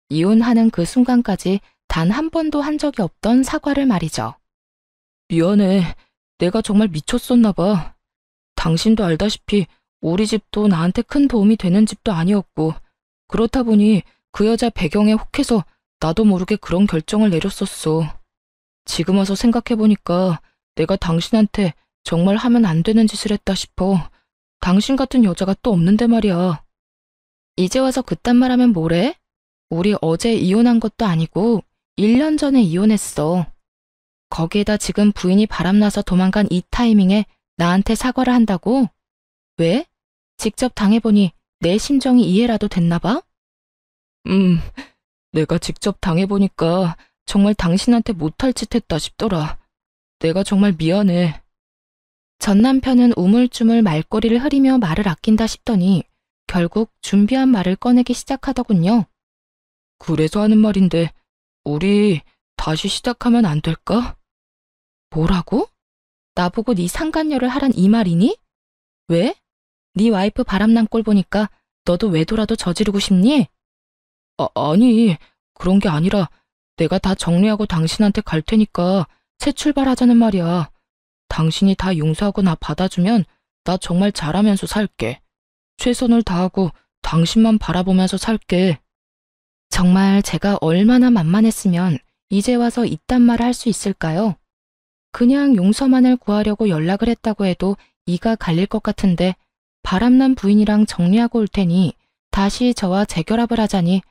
이혼하는 그 순간까지 단 한 번도 한 적이 없던 사과를 말이죠. 미안해. 내가 정말 미쳤었나 봐. 당신도 알다시피 우리 집도 나한테 큰 도움이 되는 집도 아니었고 그렇다 보니 그 여자 배경에 혹해서 나도 모르게 그런 결정을 내렸었어. 지금 와서 생각해보니까 내가 당신한테 정말 하면 안 되는 짓을 했다 싶어. 당신 같은 여자가 또 없는데 말이야. 이제 와서 그딴 말 하면 뭐래? 우리 어제 이혼한 것도 아니고 1년 전에 이혼했어. 거기에다 지금 부인이 바람나서 도망간 이 타이밍에 나한테 사과를 한다고? 왜? 직접 당해보니 내 심정이 이해라도 됐나 봐? 내가 직접 당해보니까 정말 당신한테 못할 짓 했다 싶더라. 내가 정말 미안해. 전 남편은 우물쭈물 말꼬리를 흐리며 말을 아낀다 싶더니 결국 준비한 말을 꺼내기 시작하더군요. 그래서 하는 말인데 우리 다시 시작하면 안 될까? 뭐라고? 나보고 네 상간녀를 하란 이 말이니? 왜? 네 와이프 바람난 꼴 보니까 너도 외도라도 저지르고 싶니? 아니, 그런 게 아니라 내가 다 정리하고 당신한테 갈 테니까 새 출발하자는 말이야. 당신이 다 용서하고 나 받아주면 나 정말 잘하면서 살게. 최선을 다하고 당신만 바라보면서 살게. 정말 제가 얼마나 만만했으면 이제 와서 이딴 말을 할 수 있을까요? 그냥 용서만을 구하려고 연락을 했다고 해도 이가 갈릴 것 같은데 바람난 부인이랑 정리하고 올 테니 다시 저와 재결합을 하자니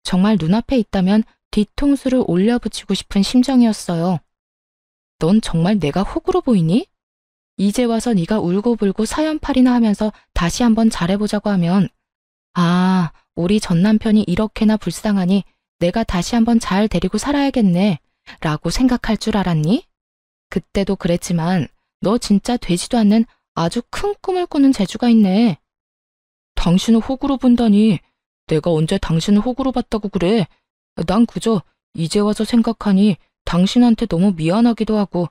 정말 눈앞에 있다면 뒤통수를 올려붙이고 싶은 심정이었어요. 넌 정말 내가 호구로 보이니? 이제 와서 네가 울고불고 사연팔이나 하면서 다시 한번 잘해보자고 하면 아, 우리 전 남편이 이렇게나 불쌍하니 내가 다시 한번 잘 데리고 살아야겠네 라고 생각할 줄 알았니? 그때도 그랬지만 너 진짜 되지도 않는 아주 큰 꿈을 꾸는 재주가 있네. 당신을 호구로 본다니 내가 언제 당신을 호구로 봤다고 그래. 난 그저 이제 와서 생각하니 당신한테 너무 미안하기도 하고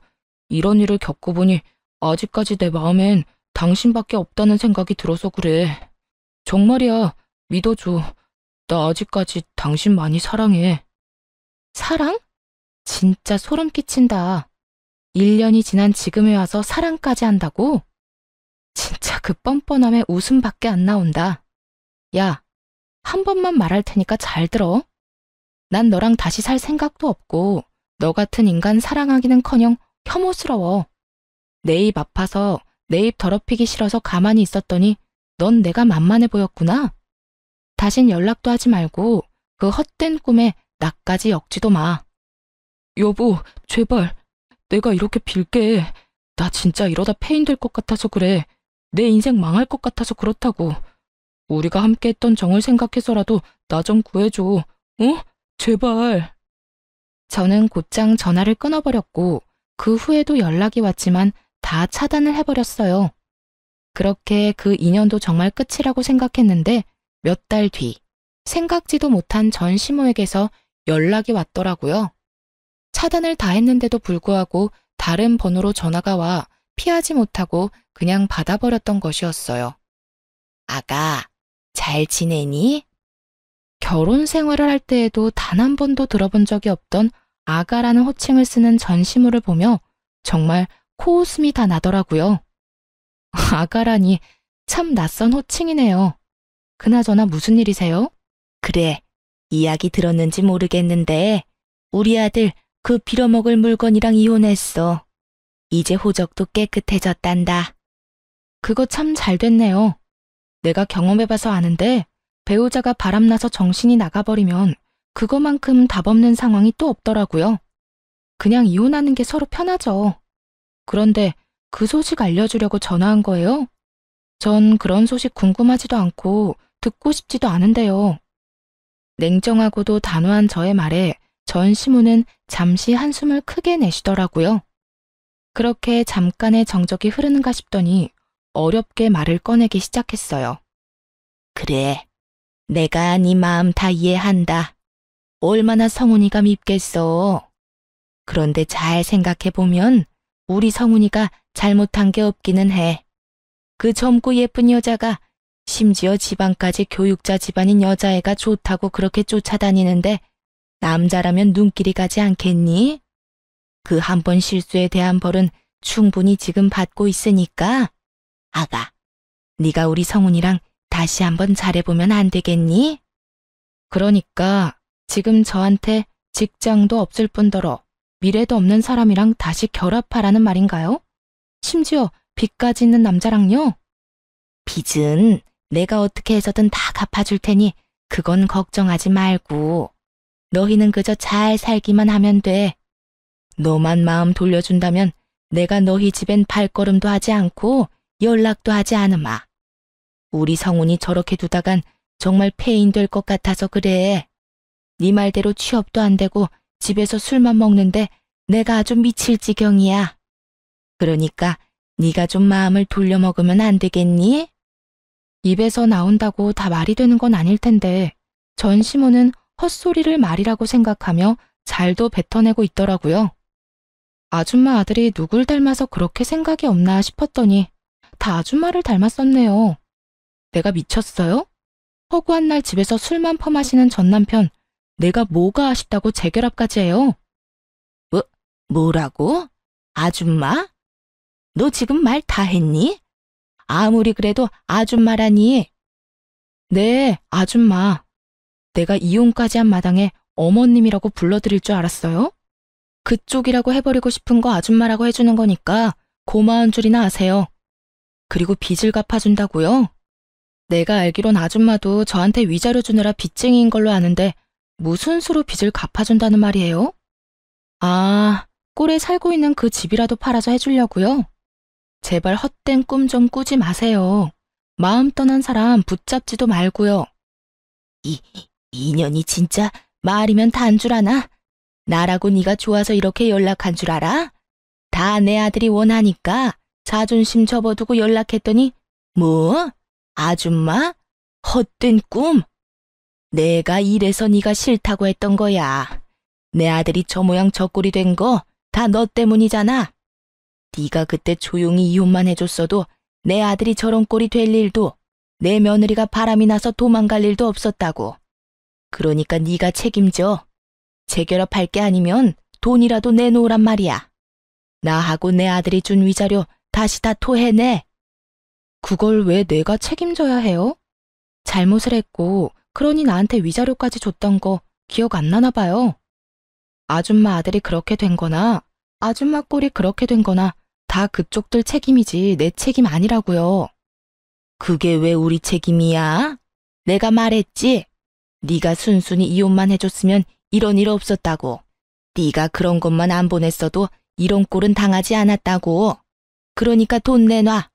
이런 일을 겪어보니 아직까지 내 마음엔 당신밖에 없다는 생각이 들어서 그래. 정말이야, 믿어줘. 나 아직까지 당신 많이 사랑해. 사랑? 진짜 소름 끼친다. 1년이 지난 지금에 와서 사랑까지 한다고? 진짜 그 뻔뻔함에 웃음밖에 안 나온다. 야, 한 번만 말할 테니까 잘 들어. 난 너랑 다시 살 생각도 없고 너 같은 인간 사랑하기는커녕 혐오스러워. 내 입 아파서 내 입 더럽히기 싫어서 가만히 있었더니 넌 내가 만만해 보였구나. 다신 연락도 하지 말고 그 헛된 꿈에 나까지 엮지도 마. 여보, 제발. 내가 이렇게 빌게. 나 진짜 이러다 폐인 될 것 같아서 그래. 내 인생 망할 것 같아서 그렇다고. 우리가 함께 했던 정을 생각해서라도 나 좀 구해줘. 어? 제발. 저는 곧장 전화를 끊어버렸고 그 후에도 연락이 왔지만 다 차단을 해버렸어요. 그렇게 그 인연도 정말 끝이라고 생각했는데 몇 달 뒤 생각지도 못한 전 시모에게서 연락이 왔더라고요. 차단을 다 했는데도 불구하고 다른 번호로 전화가 와 피하지 못하고 그냥 받아버렸던 것이었어요. 아가, 잘 지내니? 결혼 생활을 할 때에도 단 한 번도 들어본 적이 없던 아가라는 호칭을 쓰는 전시모를 보며 정말 코웃음이 다 나더라고요. 아가라니 참 낯선 호칭이네요. 그나저나 무슨 일이세요? 그래, 이야기 들었는지 모르겠는데 우리 아들 그 빌어먹을 물건이랑 이혼했어. 이제 호적도 깨끗해졌단다. 그거 참 잘 됐네요. 내가 경험해봐서 아는데 배우자가 바람나서 정신이 나가버리면 그거만큼 답 없는 상황이 또 없더라고요. 그냥 이혼하는 게 서로 편하죠. 그런데 그 소식 알려주려고 전화한 거예요? 전 그런 소식 궁금하지도 않고 듣고 싶지도 않은데요. 냉정하고도 단호한 저의 말에 전 시모는 잠시 한숨을 크게 내쉬더라고요. 그렇게 잠깐의 정적이 흐르는가 싶더니 어렵게 말을 꺼내기 시작했어요. 그래, 내가 네 마음 다 이해한다. 얼마나 성훈이가 밉겠어. 그런데 잘 생각해보면 우리 성훈이가 잘못한 게 없기는 해. 그 젊고 예쁜 여자가 심지어 집안까지 교육자 집안인 여자애가 좋다고 그렇게 쫓아다니는데 남자라면 눈길이 가지 않겠니? 그 한 번 실수에 대한 벌은 충분히 지금 받고 있으니까 아가, 네가 우리 성훈이랑 다시 한번 잘해보면 안 되겠니? 그러니까 지금 저한테 직장도 없을 뿐더러 미래도 없는 사람이랑 다시 결합하라는 말인가요? 심지어 빚까지 있는 남자랑요? 빚은 내가 어떻게 해서든 다 갚아줄 테니 그건 걱정하지 말고 너희는 그저 잘 살기만 하면 돼. 너만 마음 돌려준다면 내가 너희 집엔 발걸음도 하지 않고 연락도 하지 않으마. 우리 성훈이 저렇게 두다간 정말 폐인 될 것 같아서 그래. 네 말대로 취업도 안 되고 집에서 술만 먹는데 내가 아주 미칠 지경이야. 그러니까 네가 좀 마음을 돌려먹으면 안 되겠니? 입에서 나온다고 다 말이 되는 건 아닐 텐데 전 시모는 헛소리를 말이라고 생각하며 잘도 뱉어내고 있더라고요. 아줌마 아들이 누굴 닮아서 그렇게 생각이 없나 싶었더니 다 아줌마를 닮았었네요. 내가 미쳤어요? 허구한 날 집에서 술만 퍼마시는 전 남편, 내가 뭐가 아쉽다고 재결합까지 해요? 뭐라고? 아줌마? 너 지금 말 다 했니? 아무리 그래도 아줌마라니. 네, 아줌마. 내가 이혼까지 한 마당에 어머님이라고 불러드릴 줄 알았어요? 그쪽이라고 해버리고 싶은 거 아줌마라고 해주는 거니까 고마운 줄이나 아세요. 그리고 빚을 갚아준다고요? 내가 알기론 아줌마도 저한테 위자료 주느라 빚쟁이인 걸로 아는데 무슨 수로 빚을 갚아준다는 말이에요? 아, 꼴에 살고 있는 그 집이라도 팔아서 해주려고요? 제발 헛된 꿈 좀 꾸지 마세요. 마음 떠난 사람 붙잡지도 말고요. 이년이 진짜 말이면 다 한 줄 아나? 나라고 네가 좋아서 이렇게 연락한 줄 알아? 다 내 아들이 원하니까 자존심 접어두고 연락했더니 뭐? 아줌마? 헛된 꿈? 내가 이래서 네가 싫다고 했던 거야. 내 아들이 저 모양 저 꼴이 된 거 다 너 때문이잖아. 네가 그때 조용히 이혼만 해줬어도 내 아들이 저런 꼴이 될 일도 내 며느리가 바람이 나서 도망갈 일도 없었다고. 그러니까 네가 책임져. 재결합할 게 아니면 돈이라도 내놓으란 말이야. 나하고 내 아들이 준 위자료 다시 다 토해내. 그걸 왜 내가 책임져야 해요? 잘못을 했고 그러니 나한테 위자료까지 줬던 거 기억 안 나나 봐요. 아줌마 아들이 그렇게 된 거나 아줌마 꼴이 그렇게 된 거나 다 그쪽들 책임이지 내 책임 아니라고요. 그게 왜 우리 책임이야? 내가 말했지. 네가 순순히 이혼만 해줬으면 이런 일 없었다고. 네가 그런 것만 안 보냈어도 이런 꼴은 당하지 않았다고. 그러니까 돈 내놔.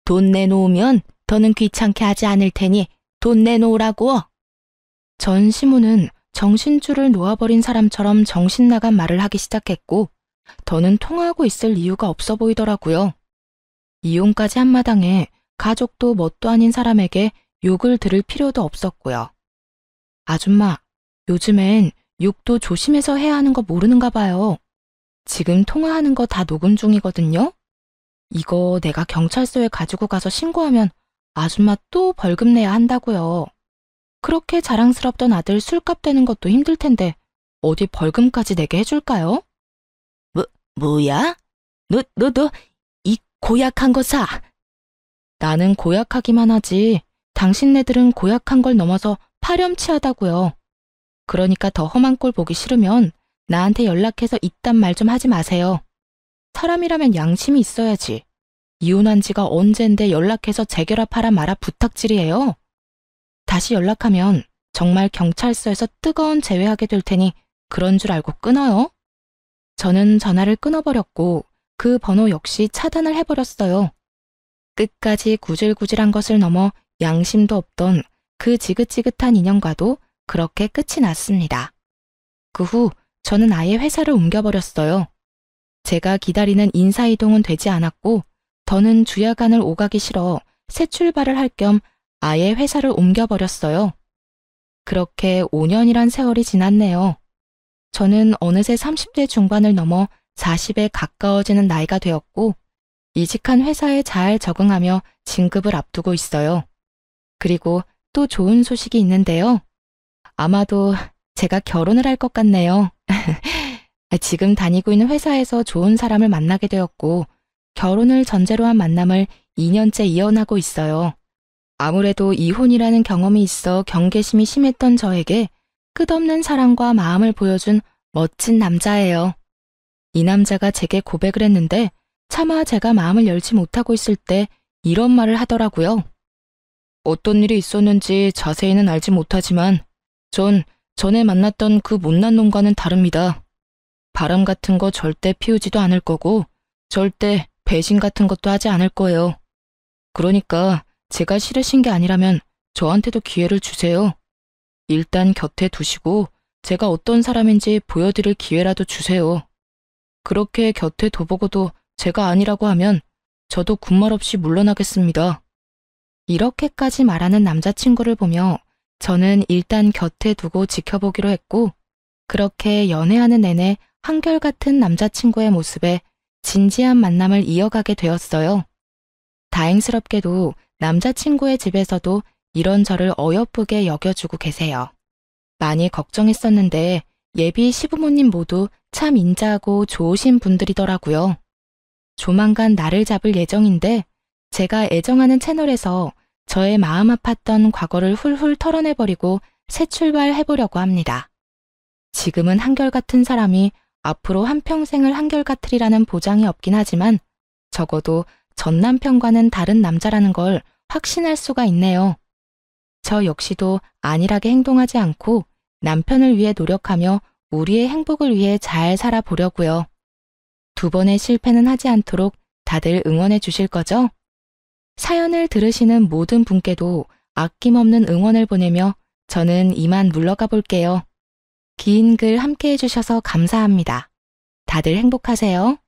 돈 내놓으면 더는 귀찮게 하지 않을 테니 돈 내놓으라고. 전 시무는 정신줄을 놓아버린 사람처럼 정신 나간 말을 하기 시작했고 더는 통화하고 있을 이유가 없어 보이더라고요. 이혼까지 한 마당에 가족도 뭣도 아닌 사람에게 욕을 들을 필요도 없었고요. 아줌마, 요즘엔 욕도 조심해서 해야 하는 거 모르는가 봐요. 지금 통화하는 거 다 녹음 중이거든요. 이거 내가 경찰서에 가지고 가서 신고하면 아줌마 또 벌금 내야 한다고요. 그렇게 자랑스럽던 아들 술값 되는 것도 힘들 텐데 어디 벌금까지 내게 해줄까요? 뭐야? 너 이 고약한 거 사. 나는 고약하기만 하지 당신네들은 고약한 걸 넘어서 파렴치하다고요. 그러니까 더 험한 꼴 보기 싫으면 나한테 연락해서 이딴 말 좀 하지 마세요. 사람이라면 양심이 있어야지. 이혼한 지가 언젠데 연락해서 재결합하라 마라 부탁질이에요. 다시 연락하면 정말 경찰서에서 뜨거운 제외하게 될 테니 그런 줄 알고 끊어요. 저는 전화를 끊어버렸고 그 번호 역시 차단을 해버렸어요. 끝까지 구질구질한 것을 넘어 양심도 없던 그 지긋지긋한 인연과도 그렇게 끝이 났습니다. 그 후 저는 아예 회사를 옮겨버렸어요. 제가 기다리는 인사이동은 되지 않았고 더는 주야간을 오가기 싫어 새 출발을 할 겸 아예 회사를 옮겨버렸어요. 그렇게 5년이란 세월이 지났네요. 저는 어느새 30대 중반을 넘어 40에 가까워지는 나이가 되었고 이직한 회사에 잘 적응하며 진급을 앞두고 있어요. 그리고 또 좋은 소식이 있는데요. 아마도 제가 결혼을 할 것 같네요. 지금 다니고 있는 회사에서 좋은 사람을 만나게 되었고 결혼을 전제로 한 만남을 2년째 이어나고 있어요. 아무래도 이혼이라는 경험이 있어 경계심이 심했던 저에게 끝없는 사랑과 마음을 보여준 멋진 남자예요. 이 남자가 제게 고백을 했는데 차마 제가 마음을 열지 못하고 있을 때 이런 말을 하더라고요. 어떤 일이 있었는지 자세히는 알지 못하지만 전 전에 만났던 그 못난 놈과는 다릅니다. 바람 같은 거 절대 피우지도 않을 거고 절대 배신 같은 것도 하지 않을 거예요. 그러니까 제가 싫으신 게 아니라면 저한테도 기회를 주세요. 일단 곁에 두시고 제가 어떤 사람인지 보여드릴 기회라도 주세요. 그렇게 곁에 둬보고도 제가 아니라고 하면 저도 군말 없이 물러나겠습니다. 이렇게까지 말하는 남자친구를 보며 저는 일단 곁에 두고 지켜보기로 했고 그렇게 연애하는 내내 한결같은 남자친구의 모습에 진지한 만남을 이어가게 되었어요. 다행스럽게도 남자친구의 집에서도 이런 저를 어여쁘게 여겨주고 계세요. 많이 걱정했었는데 예비 시부모님 모두 참 인자하고 좋으신 분들이더라고요. 조만간 나를 잡을 예정인데 제가 애정하는 채널에서 저의 마음 아팠던 과거를 훌훌 털어내버리고 새 출발해보려고 합니다. 지금은 한결같은 사람이 앞으로 한평생을 한결같으리라는 보장이 없긴 하지만 적어도 전 남편과는 다른 남자라는 걸 확신할 수가 있네요. 저 역시도 안일하게 행동하지 않고 남편을 위해 노력하며 우리의 행복을 위해 잘 살아보려고요. 두 번의 실패는 하지 않도록 다들 응원해 주실 거죠? 사연을 들으시는 모든 분께도 아낌없는 응원을 보내며 저는 이만 물러가 볼게요. 긴 글 함께 해주셔서 감사합니다. 다들 행복하세요.